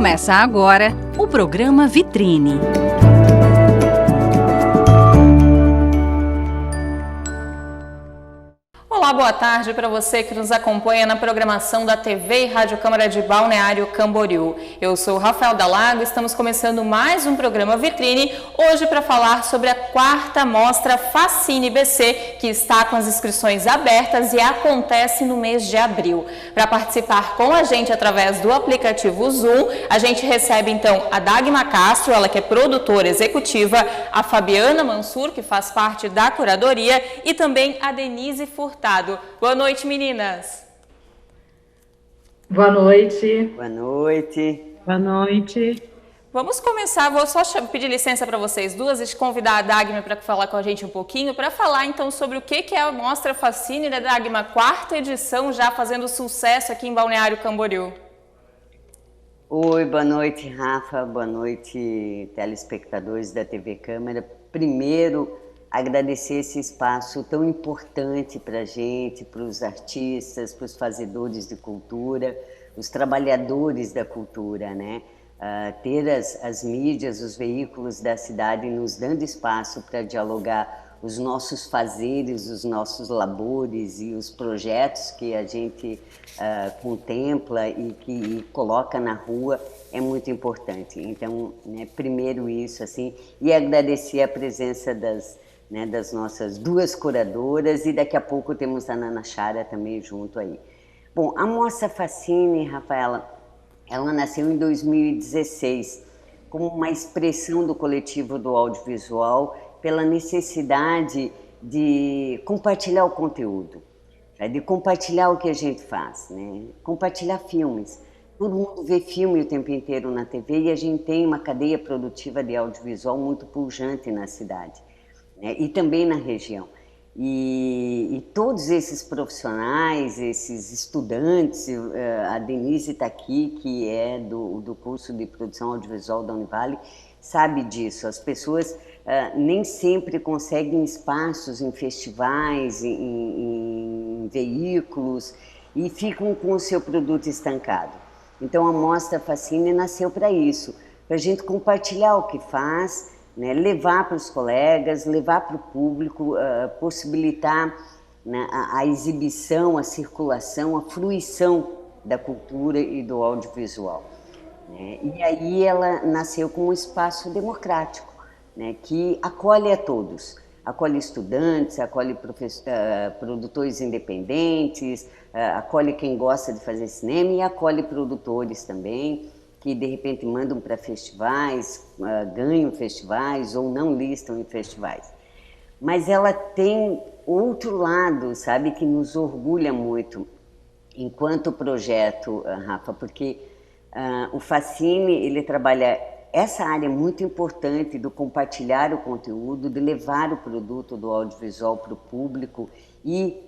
Começa agora o programa Vitrine. Olá, boa tarde para você que nos acompanha na programação da TV e Rádio Câmara de Balneário Camboriú. Eu sou Rafael Dalago e estamos começando mais um programa Vitrine, hoje para falar sobre a 4ª Mostra Fascine BC, que está com as inscrições abertas e acontece no mês de abril. Para participar com a gente através do aplicativo Zoom, a gente recebe então a Dagma Castro, ela que é produtora executiva, a Fabiana Mansur, que faz parte da curadoria, e também a Denise Furtado. Boa noite, meninas. Boa noite. Boa noite. Boa noite. Vamos começar, vou só pedir licença para vocês duas e convidar a Dagma para falar com a gente um pouquinho, para falar então sobre o que é a Mostra Fascine, né, Dagma? 4ª edição já fazendo sucesso aqui em Balneário Camboriú. Oi, boa noite, Rafa, boa noite, telespectadores da TV Câmara. Primeiro, agradecer esse espaço tão importante para a gente, para os artistas, para os fazedores de cultura, os trabalhadores da cultura, né? Ter as mídias, os veículos da cidade nos dando espaço para dialogar os nossos fazeres, os nossos labores e os projetos que a gente contempla e que coloca na rua é muito importante. Então, né, primeiro isso, assim, e agradecer a presença das nossas duas curadoras, e daqui a pouco temos a Nana Chara também junto aí. Bom, a Mostra Fascine, Rafaela, ela nasceu em 2016 como uma expressão do coletivo do audiovisual pela necessidade de compartilhar o conteúdo, de compartilhar o que a gente faz, né? Compartilhar filmes. Todo mundo vê filme o tempo inteiro na TV e a gente tem uma cadeia produtiva de audiovisual muito pujante na cidade, né? E também na região. E todos esses profissionais, esses estudantes, a Denise está aqui, que é do curso de produção audiovisual da Univale, sabe disso. As pessoas nem sempre conseguem espaços em festivais, em veículos, e ficam com o seu produto estancado. Então a Mostra Fascine nasceu para isso, para a gente compartilhar o que faz, né, levar para os colegas, levar para o público, possibilitar, né, a exibição, a circulação, a fruição da cultura e do audiovisual, né? E aí ela nasceu como um espaço democrático, né, que acolhe a todos, acolhe estudantes, acolhe produtores independentes, acolhe quem gosta de fazer cinema e acolhe produtores também, que de repente mandam para festivais, ganham festivais ou não listam em festivais. Mas ela tem outro lado, sabe, que nos orgulha muito enquanto projeto, Rafa, porque o Fascine, ele trabalha essa área muito importante do compartilhar o conteúdo, de levar o produto do audiovisual para o público e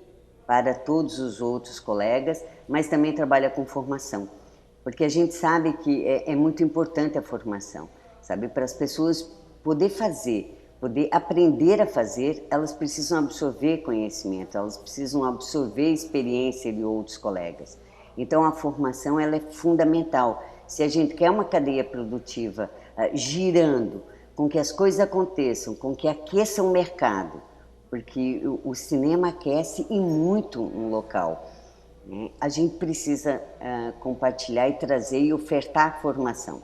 para todos os outros colegas, mas também trabalha com formação. Porque a gente sabe que é muito importante a formação, sabe? Para as pessoas poder fazer, poder aprender a fazer, elas precisam absorver conhecimento, elas precisam absorver experiência de outros colegas. Então a formação, ela é fundamental. Se a gente quer uma cadeia produtiva girando, com que as coisas aconteçam, com que aqueça o mercado, porque o cinema aquece e muito um local, né? A gente precisa compartilhar e trazer e ofertar formação,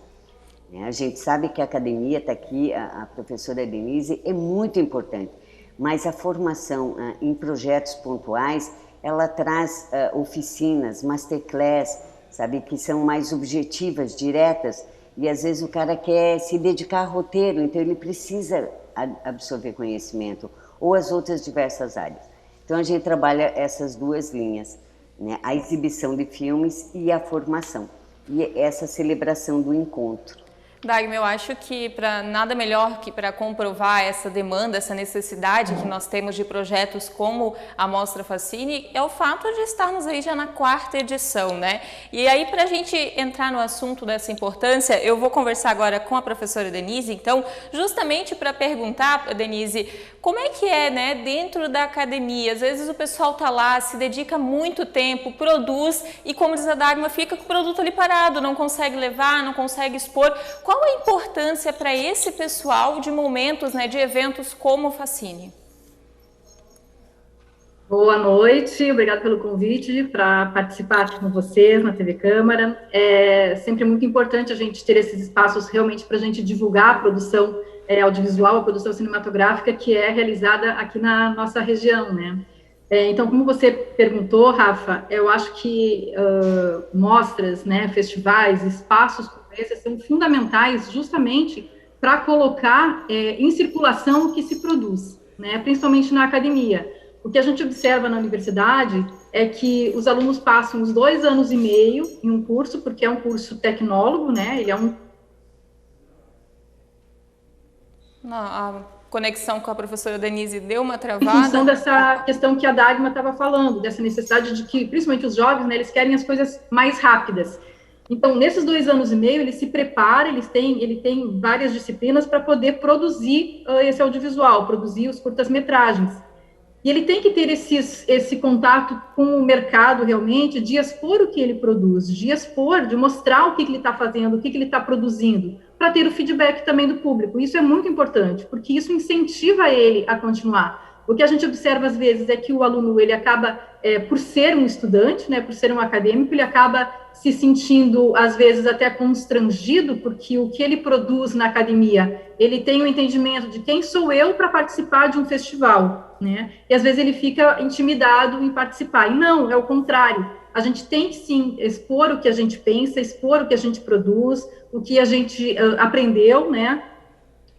né? A gente sabe que a academia está aqui, a professora Denise, é muito importante, mas a formação em projetos pontuais, ela traz oficinas, masterclass, sabe, que são mais objetivas, diretas, e às vezes o cara quer se dedicar a roteiro, então ele precisa absorver conhecimento, ou as outras diversas áreas. Então a gente trabalha essas duas linhas, né? A exibição de filmes e a formação, e essa celebração do encontro. Dagmar, eu acho que para nada melhor que para comprovar essa demanda, essa necessidade que nós temos de projetos como a Mostra Facine é o fato de estarmos aí já na 4ª edição, né? E aí, para a gente entrar no assunto dessa importância, eu vou conversar agora com a professora Denise, então, justamente para perguntar, Denise, como é que é, né, dentro da academia? Às vezes o pessoal está lá, se dedica muito tempo, produz e, como diz a Dagmar, fica com o produto ali parado, não consegue levar, não consegue expor. Qual a importância para esse pessoal de momentos, né, de eventos como o Facine? Boa noite, obrigada pelo convite para participar aqui com vocês na TV Câmara. É sempre muito importante a gente ter esses espaços realmente para a gente divulgar a produção audiovisual, a produção cinematográfica que é realizada aqui na nossa região, né? Então, como você perguntou, Rafa, eu acho que mostras, né, festivais, espaços como esse são fundamentais justamente para colocar em circulação o que se produz, né, principalmente na academia. O que a gente observa na universidade é que os alunos passam os 2 anos e meio em um curso, porque é um curso tecnólogo, né, ele é um... A conexão com a professora Denise deu uma travada. Em função dessa questão que a Dagmar estava falando, dessa necessidade de que, principalmente os jovens, né, eles querem as coisas mais rápidas. Então, nesses 2 anos e meio, ele se prepara, ele tem várias disciplinas para poder produzir esse audiovisual, produzir os curtas-metragens. E ele tem que ter esse contato com o mercado realmente, de expor o que ele produz, de expor, de mostrar o que ele está fazendo, o que ele está produzindo, para ter o feedback também do público. Isso é muito importante, porque isso incentiva ele a continuar. O que a gente observa às vezes é que o aluno, ele acaba, por ser um estudante, né, por ser um acadêmico, ele acaba se sentindo, às vezes, até constrangido, porque o que ele produz na academia, ele tem o entendimento de quem sou eu para participar de um festival, né? E às vezes ele fica intimidado em participar. E não, é o contrário. A gente tem que, sim, expor o que a gente pensa, expor o que a gente produz, o que a gente aprendeu, né?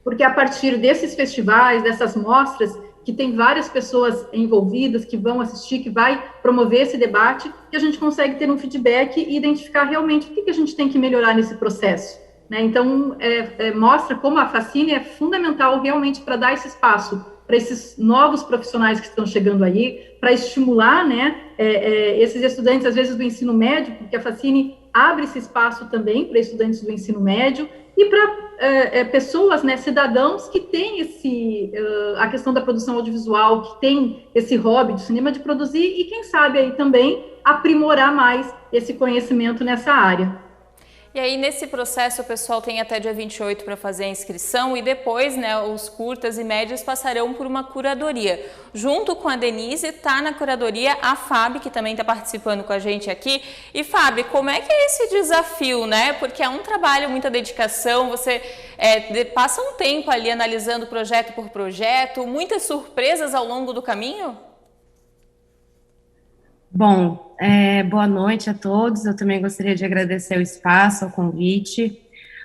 Porque a partir desses festivais, dessas mostras, que tem várias pessoas envolvidas, que vão assistir, que vai promover esse debate, que a gente consegue ter um feedback e identificar realmente o que a gente tem que melhorar nesse processo, né? Então, mostra como a Facine é fundamental realmente para dar esse espaço para esses novos profissionais que estão chegando aí, para estimular, né, esses estudantes, às vezes, do ensino médio, porque a Facine abre esse espaço também para estudantes do ensino médio e para pessoas, né, cidadãos que têm a questão da produção audiovisual, que tem esse hobby do cinema de produzir e, quem sabe, aí também aprimorar mais esse conhecimento nessa área. E aí, nesse processo, o pessoal tem até dia 28 para fazer a inscrição e depois, né, os curtas e médios passarão por uma curadoria. Junto com a Denise, está na curadoria a Fábio, que também está participando com a gente aqui. E, Fábio, como é que é esse desafio, né? Porque é um trabalho, muita dedicação, você passa um tempo ali analisando projeto por projeto, muitas surpresas ao longo do caminho? Bom, boa noite a todos. Eu também gostaria de agradecer o espaço, o convite.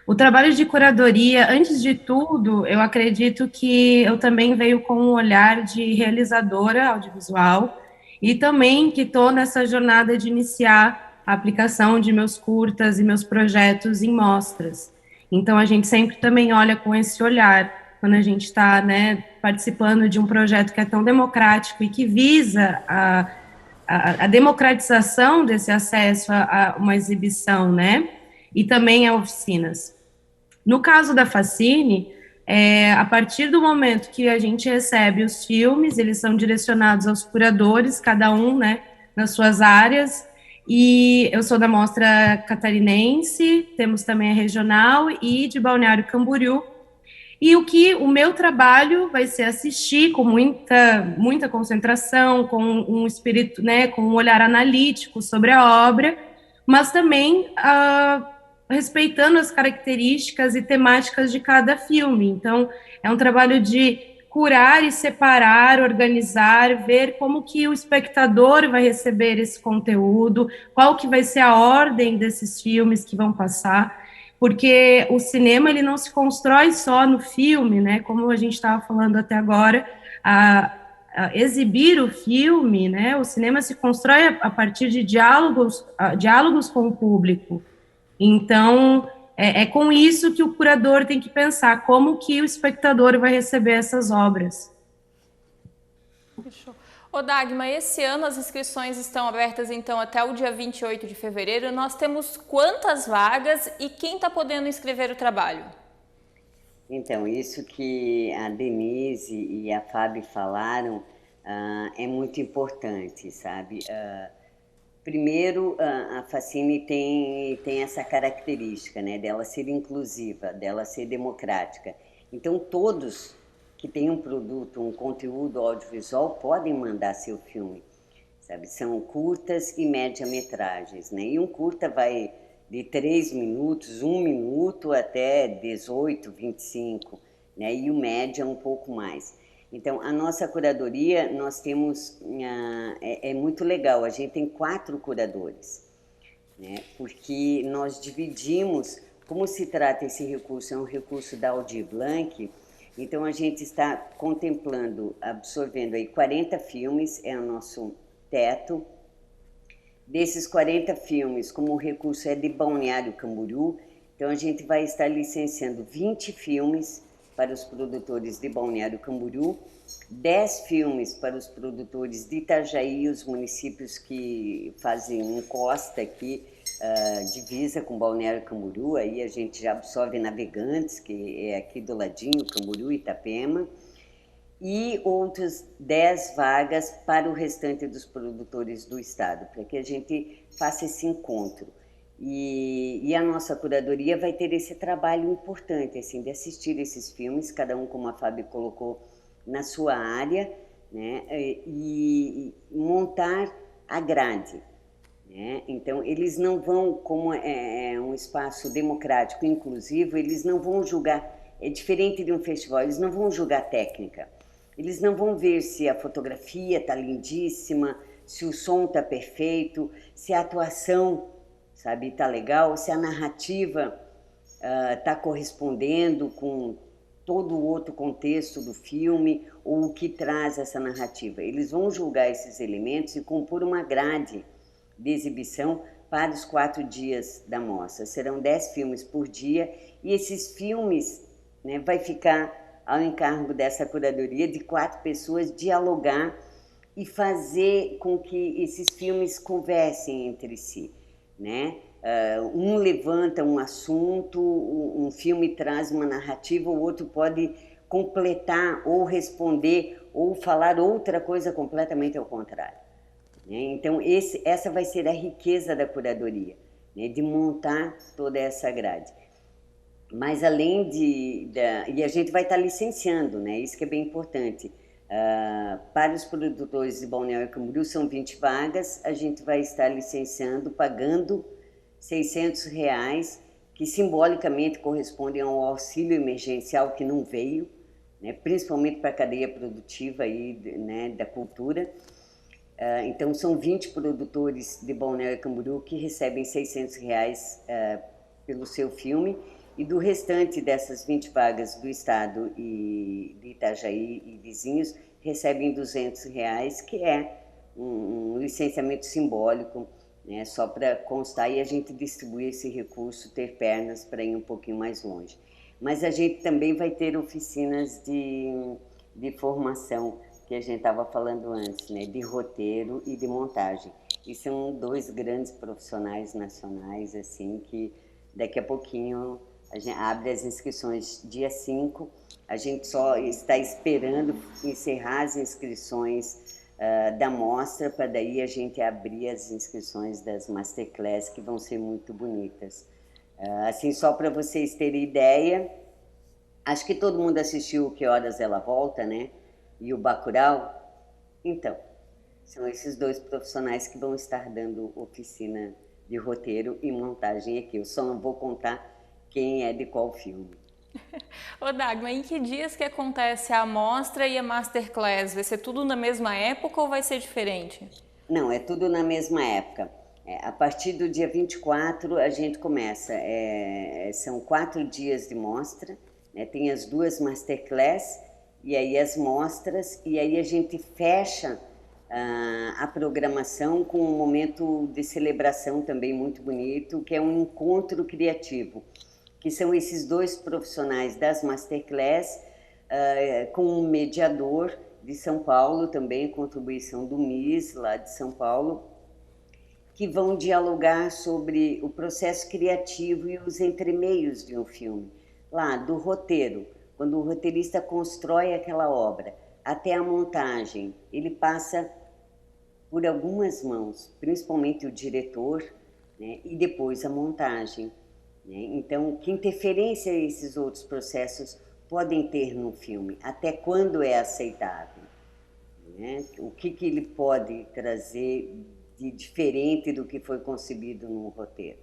O trabalho de curadoria, antes de tudo, eu acredito que eu também venho com um olhar de realizadora audiovisual e também que estou nessa jornada de iniciar a aplicação de meus curtas e meus projetos em mostras. Então, a gente sempre também olha com esse olhar, quando a gente está, né, participando de um projeto que é tão democrático e que visa a democratização desse acesso a uma exibição, né, e também a oficinas. No caso da Facine, a partir do momento que a gente recebe os filmes, eles são direcionados aos curadores, cada um, né, nas suas áreas, e eu sou da Mostra Catarinense, temos também a regional e de Balneário Camboriú. E o meu trabalho vai ser assistir com muita concentração, com um espírito, né, com um olhar analítico sobre a obra, mas também respeitando as características e temáticas de cada filme. Então, é um trabalho de curar e separar, organizar, ver como que o espectador vai receber esse conteúdo, qual que vai ser a ordem desses filmes que vão passar, porque o cinema, ele não se constrói só no filme, né, como a gente estava falando até agora, exibir o filme, né, o cinema se constrói a partir de diálogos com o público. Então, É com isso que o curador tem que pensar, como que o espectador vai receber essas obras. Fechou. Ô Dagmar, esse ano as inscrições estão abertas então até o dia 28 de fevereiro. Nós temos quantas vagas e quem está podendo inscrever o trabalho? Então, isso que a Denise e a Fábio falaram é muito importante, sabe? Primeiro, a Facine tem essa característica, né, dela ser inclusiva, dela ser democrática. Então, todos que têm um produto, um conteúdo audiovisual, podem mandar seu filme, sabe? São curtas e média-metragens, né? E um curta vai de 3 minutos, 1 minuto, até 18, 25, né? E o média um pouco mais. Então, a nossa curadoria, nós temos, é muito legal, a gente tem 4 curadores, né? Porque nós dividimos, como se trata esse recurso, é um recurso da Aldir Blanc, então a gente está contemplando, absorvendo aí 40 filmes, é o nosso teto. Desses 40 filmes, como o recurso é de Balneário Camboriú, então a gente vai estar licenciando 20 filmes para os produtores de Balneário Camboriú, 10 filmes para os produtores de Itajaí e os municípios que fazem encosta aqui, divisa com Balneário Camboriú, aí a gente já absorve Navegantes, que é aqui do ladinho, Camboriú e Itapema, e outras 10 vagas para o restante dos produtores do estado, para que a gente faça esse encontro. E a nossa curadoria vai ter esse trabalho importante, assim, de assistir esses filmes, cada um, como a Fábio colocou, na sua área, né, e montar a grade, né? Então, eles não vão, como é um espaço democrático, inclusivo, eles não vão julgar, é diferente de um festival, eles não vão julgar técnica, eles não vão ver se a fotografia está lindíssima, se o som está perfeito, se a atuação, sabe, está legal, se a narrativa está correspondendo com todo o outro contexto do filme ou o que traz essa narrativa. Eles vão julgar esses elementos e compor uma grade de exibição para os 4 dias da mostra. Serão 10 filmes por dia e esses filmes, né, vai ficar ao encargo dessa curadoria de 4 pessoas dialogar e fazer com que esses filmes conversem entre si, né? Um levanta um assunto, um filme traz uma narrativa, o outro pode completar ou responder ou falar outra coisa completamente ao contrário, né? Então, essa vai ser a riqueza da curadoria, né? De montar toda essa grade. Mas além e a gente vai estar licenciando, né? Isso que é bem importante. Para os produtores de Balneário Camboriú são 20 vagas, a gente vai estar licenciando, pagando R$600, que simbolicamente correspondem ao auxílio emergencial que não veio, né, principalmente para a cadeia produtiva aí, né, da cultura. Então, são 20 produtores de Balneário Camboriú que recebem R$600 pelo seu filme, e do restante dessas 20 vagas do estado e de Itajaí e vizinhos recebem R$200, que é um licenciamento simbólico, né, só para constar e a gente distribuir esse recurso, ter pernas para ir um pouquinho mais longe. Mas a gente também vai ter oficinas de formação, que a gente estava falando antes, né, de roteiro e de montagem. E são 2 grandes profissionais nacionais, assim, que daqui a pouquinho a gente abre as inscrições dia 5, a gente só está esperando encerrar as inscrições da mostra, para daí a gente abrir as inscrições das Masterclass, que vão ser muito bonitas. Assim, só para vocês terem ideia, acho que todo mundo assistiu Que Horas Ela Volta, né? E o Bacurau. Então, são esses 2 profissionais que vão estar dando oficina de roteiro e montagem aqui. Eu só não vou contar quem é de qual filme. Ô Dagmar, em que dias que acontece a amostra e a Masterclass? Vai ser tudo na mesma época ou vai ser diferente? Não, é tudo na mesma época. A partir do dia 24 a gente começa. São 4 dias de mostra, né? Tem as 2 Masterclass e aí as mostras, e aí a gente fecha a programação com um momento de celebração também muito bonito, que é um encontro criativo. que são esses 2 profissionais das Masterclass, com um mediador de São Paulo, também contribuição do MIS, lá de São Paulo, que vão dialogar sobre o processo criativo e os entremeios de um filme. Lá, do roteiro, quando o roteirista constrói aquela obra, até a montagem, ele passa por algumas mãos, principalmente o diretor, né, e depois a montagem. Né? Então, que interferência esses outros processos podem ter no filme? Até quando é aceitável? Né? O que ele pode trazer de diferente do que foi concebido no roteiro?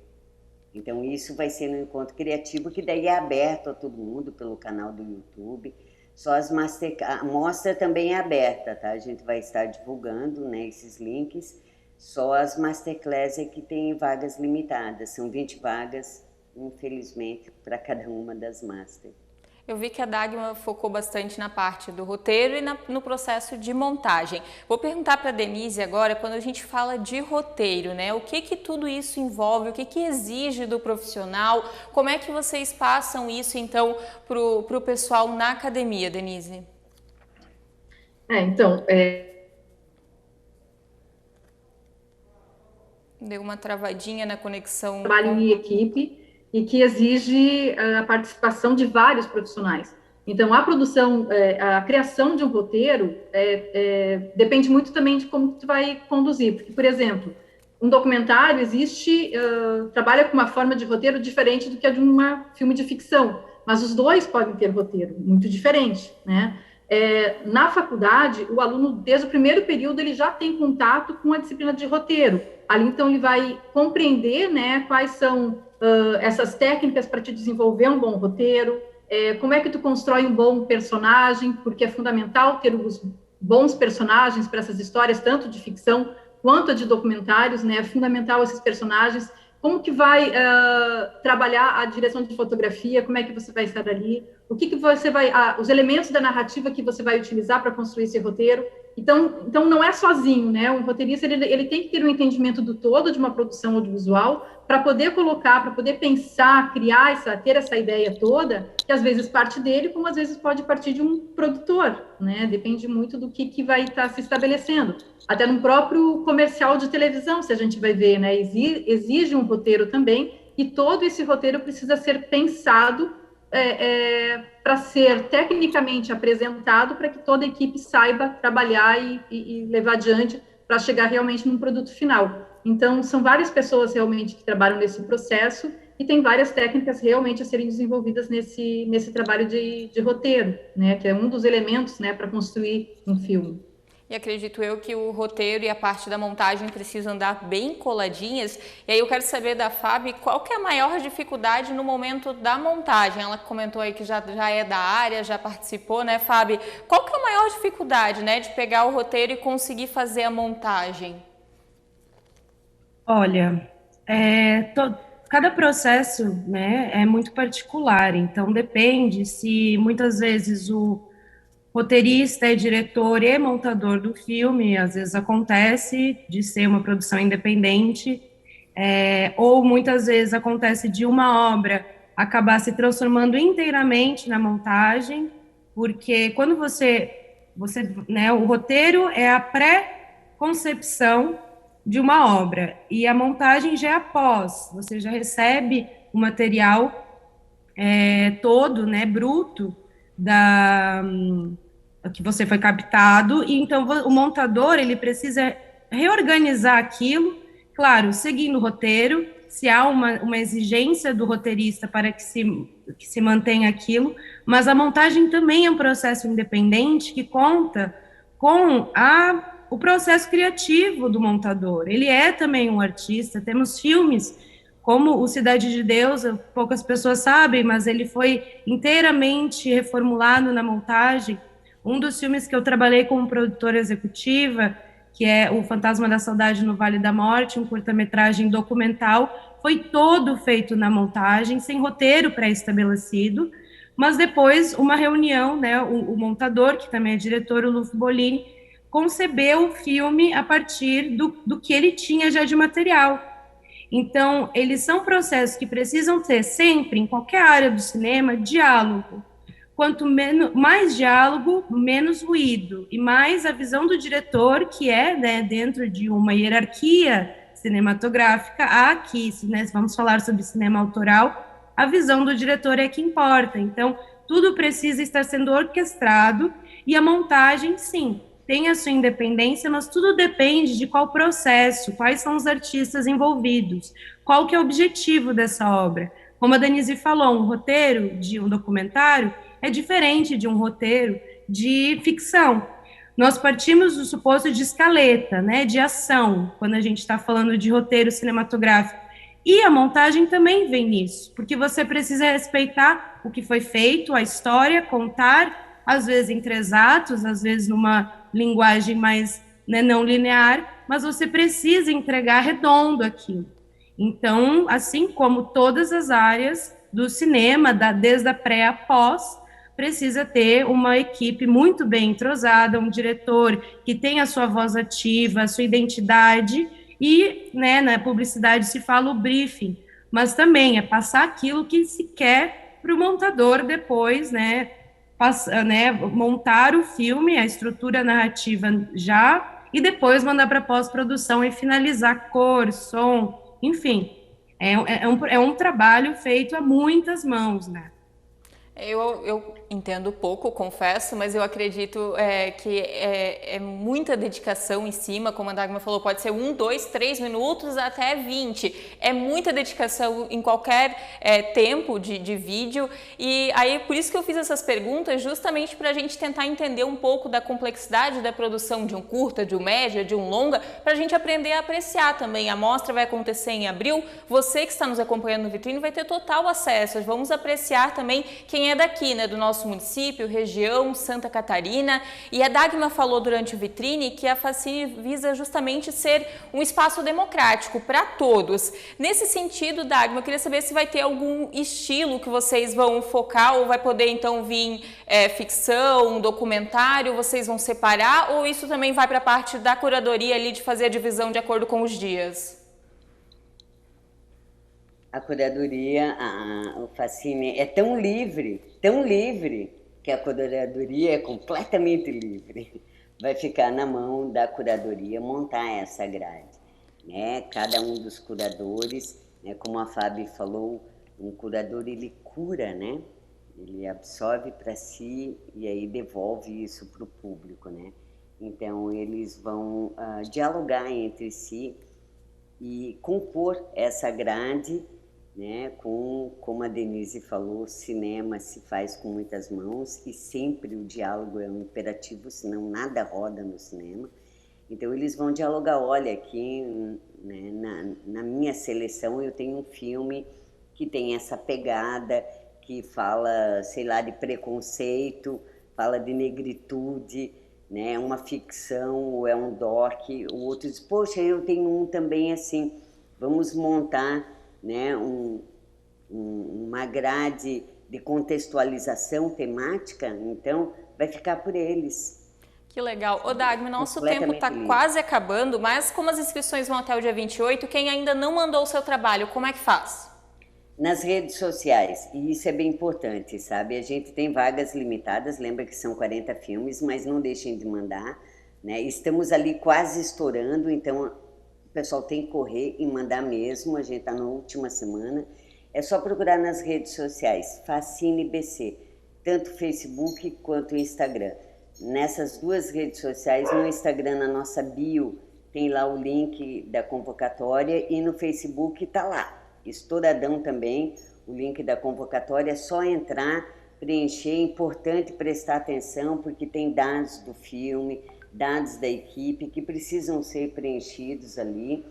Então, isso vai ser no Encontro Criativo, que daí é aberto a todo mundo pelo canal do YouTube. Só a mostra também é aberta, tá? A gente vai estar divulgando, né, esses links. Só as Masterclass é que tem vagas limitadas. São 20 vagas, infelizmente, para cada uma das Masters. Eu vi que a Dagmar focou bastante na parte do roteiro e no processo de montagem. Vou perguntar para a Denise agora, quando a gente fala de roteiro, né? O que tudo isso envolve, o que exige do profissional, como é que vocês passam isso, então, para o pessoal na academia, Denise? Deu uma travadinha na conexão. Trabalho em equipe e que exige a participação de vários profissionais. Então, a produção, a criação de um roteiro depende muito também de como tu vai conduzir. Porque, por exemplo, um documentário trabalha com uma forma de roteiro diferente do que a de um filme de ficção, mas os dois podem ter roteiro muito diferente, né? Na faculdade, o aluno, desde o primeiro período, ele já tem contato com a disciplina de roteiro. Ali, então, ele vai compreender, né, quais são essas técnicas para te desenvolver um bom roteiro, como é que tu constrói um bom personagem, porque é fundamental ter os bons personagens para essas histórias, tanto de ficção quanto a de documentários, né? É fundamental esses personagens. Como que vai trabalhar a direção de fotografia, como é que você vai estar ali, o que você vai, os elementos da narrativa que você vai utilizar para construir esse roteiro. Então não é sozinho, né? O roteirista ele tem que ter um entendimento do todo de uma produção audiovisual para poder colocar, para poder pensar, criar ter essa ideia toda, que às vezes parte dele, como às vezes pode partir de um produtor, né? Depende muito do que vai estar se estabelecendo. Até no próprio comercial de televisão, se a gente vai ver, né? Exige um roteiro também, e todo esse roteiro precisa ser pensado para ser tecnicamente apresentado, para que toda a equipe saiba trabalhar e levar adiante para chegar realmente num produto final. Então, são várias pessoas realmente que trabalham nesse processo e tem várias técnicas realmente a serem desenvolvidas nesse trabalho de roteiro, né, que é um dos elementos, né, para construir um filme. E acredito eu que o roteiro e a parte da montagem precisam andar bem coladinhas. E aí eu quero saber da Fábio, qual que é a maior dificuldade no momento da montagem? Ela comentou aí que já é da área, já participou, né, Fábio? Qual que é a maior dificuldade, né, de pegar o roteiro e conseguir fazer a montagem? Olha, cada processo, né, é muito particular, então depende se muitas vezes o roteirista é diretor e montador do filme, às vezes acontece de ser uma produção independente, ou muitas vezes acontece de uma obra acabar se transformando inteiramente na montagem, porque quando né, o roteiro é a pré-concepção de uma obra, e a montagem já é após, você já recebe o material todo, né, bruto, que você foi captado, e então o montador, ele precisa reorganizar aquilo, claro, seguindo o roteiro, se há uma exigência do roteirista para que se mantenha aquilo, mas a montagem também é um processo independente que conta com o processo criativo do montador. Ele é também um artista. Temos filmes como o Cidade de Deus, poucas pessoas sabem, mas ele foi inteiramente reformulado na montagem. Um dos filmes que eu trabalhei como produtora executiva, que é O Fantasma da Saudade no Vale da Morte, um curta-metragem documental, foi todo feito na montagem, sem roteiro pré-estabelecido, mas depois uma reunião, né, o montador, que também é diretor, o Lufo Bolini, concebeu o filme a partir do que ele tinha já de material. Então, eles são processos que precisam ter sempre, em qualquer área do cinema, diálogo. Quanto mais diálogo, menos ruído, e mais a visão do diretor, que é, né, dentro de uma hierarquia cinematográfica, aqui, né, vamos falar sobre cinema autoral, a visão do diretor é que importa. Então, tudo precisa estar sendo orquestrado, e a montagem, sim, tem a sua independência, mas tudo depende de qual processo, quais são os artistas envolvidos, qual que é o objetivo dessa obra. Como a Denise falou, um roteiro de um documentário é diferente de um roteiro de ficção. Nós partimos do suposto de escaleta, né, de ação, quando a gente está falando de roteiro cinematográfico. E a montagem também vem nisso, porque você precisa respeitar o que foi feito, a história, contar, às vezes em 3 atos, às vezes numa linguagem mais, né, não linear, mas você precisa entregar redondo aquilo. Então, assim como todas as áreas do cinema, desde a pré a pós, precisa ter uma equipe muito bem entrosada, um diretor que tenha a sua voz ativa, a sua identidade, e, né, na publicidade se fala o briefing, mas também é passar aquilo que se quer para o montador depois, né, montar o filme, a estrutura narrativa já, e depois mandar para pós-produção e finalizar cor, som, enfim. É um trabalho feito a muitas mãos, né? Eu entendo pouco, confesso, mas eu acredito que é muita dedicação em cima, como a Dagmar falou, pode ser 1, 2, 3 minutos até 20. É muita dedicação em qualquer tempo de vídeo, e aí por isso que eu fiz essas perguntas, justamente para a gente tentar entender um pouco da complexidade da produção de um curta, de um média, de um longa, para a gente aprender a apreciar também. A mostra vai acontecer em abril, você que está nos acompanhando no Vitrine vai ter total acesso, vamos apreciar também quem é daqui, né, do nosso município, região, Santa Catarina. E a Dagmar falou durante o Vitrine que a Facine visa justamente ser um espaço democrático para todos. Nesse sentido, Dagmar, eu queria saber se vai ter algum estilo que vocês vão focar, ou vai poder então vir ficção, documentário, vocês vão separar, ou isso também vai para a parte da curadoria ali de fazer a divisão de acordo com os dias? A curadoria, o Facine é tão livre, que a curadoria é completamente livre. Vai ficar na mão da curadoria montar essa grade, né? Cada um dos curadores, né, como a Fábio falou, um curador ele cura, né? Ele absorve para si e aí devolve isso para o público, né? Então eles vão dialogar entre si e compor essa grade, né? Como a Denise falou, cinema se faz com muitas mãos e sempre o diálogo é um imperativo, senão nada roda no cinema. Então eles vão dialogar. Olha, aqui, né, na minha seleção eu tenho um filme que tem essa pegada, que fala, sei lá, de preconceito, fala de negritude, né? Uma ficção ou é um doc. O outro diz, poxa, eu tenho um também assim, vamos montar, né, uma grade de contextualização temática, então vai ficar por eles. Que legal. Ô Dagmar, nosso tempo está quase acabando, mas como as inscrições vão até o dia 28, quem ainda não mandou o seu trabalho, como é que faz? Nas redes sociais, e isso é bem importante, sabe? A gente tem vagas limitadas, lembra que são 40 filmes, mas não deixem de mandar, né? Estamos ali quase estourando, então o pessoal tem que correr e mandar mesmo, a gente está na última semana. É só procurar nas redes sociais, Facine BC, tanto Facebook quanto Instagram. Nessas duas redes sociais, no Instagram, na nossa bio, tem lá o link da convocatória e no Facebook está lá, estouradão também, o link da convocatória, é só entrar, preencher, é importante prestar atenção porque tem dados do filme, dados da equipe que precisam ser preenchidos ali,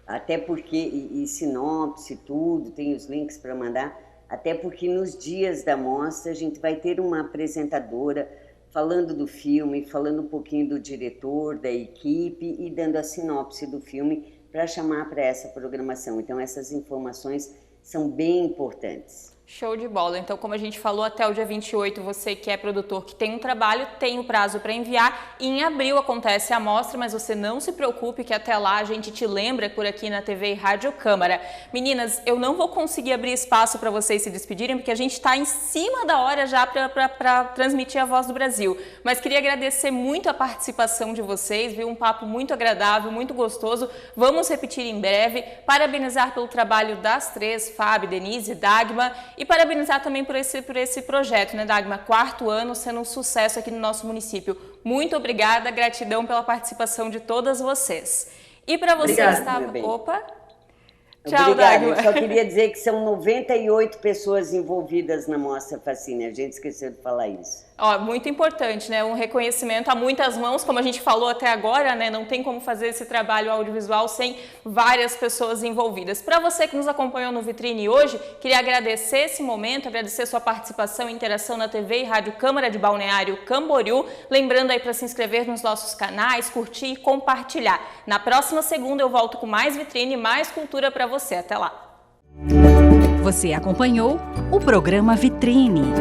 até porque, e sinopse, tudo, tem os links para mandar, até porque nos dias da mostra a gente vai ter uma apresentadora falando do filme, falando um pouquinho do diretor, da equipe e dando a sinopse do filme para chamar para essa programação. Então essas informações são bem importantes. Show de bola. Então, como a gente falou, até o dia 28, você que é produtor, que tem um trabalho, tem o prazo para enviar. E em abril acontece a amostra, mas você não se preocupe que até lá a gente te lembra por aqui na TV e Rádio Câmara. Meninas, eu não vou conseguir abrir espaço para vocês se despedirem, porque a gente está em cima da hora já para transmitir a Voz do Brasil. Mas queria agradecer muito a participação de vocês, viu? Um papo muito agradável, muito gostoso. Vamos repetir em breve. Parabenizar pelo trabalho das três, Fábio, Denise e Dagmar. E parabenizar também por esse projeto, né, Dagmar? 4º ano sendo um sucesso aqui no nosso município. Muito obrigada, gratidão pela participação de todas vocês. E para você que estava... Opa! Tchau, obrigada. Dagmar. Eu só queria dizer que são 98 pessoas envolvidas na Mostra Fascine. A gente esqueceu de falar isso. Ó, muito importante, né? Um reconhecimento a muitas mãos, como a gente falou até agora, né? Não tem como fazer esse trabalho audiovisual sem várias pessoas envolvidas. Para você que nos acompanhou no Vitrine hoje, queria agradecer esse momento, agradecer sua participação e interação na TV e Rádio Câmara de Balneário Camboriú. Lembrando aí para se inscrever nos nossos canais, curtir e compartilhar. Na próxima segunda eu volto com mais Vitrine, mais cultura para você. Até lá! Você acompanhou o programa Vitrine.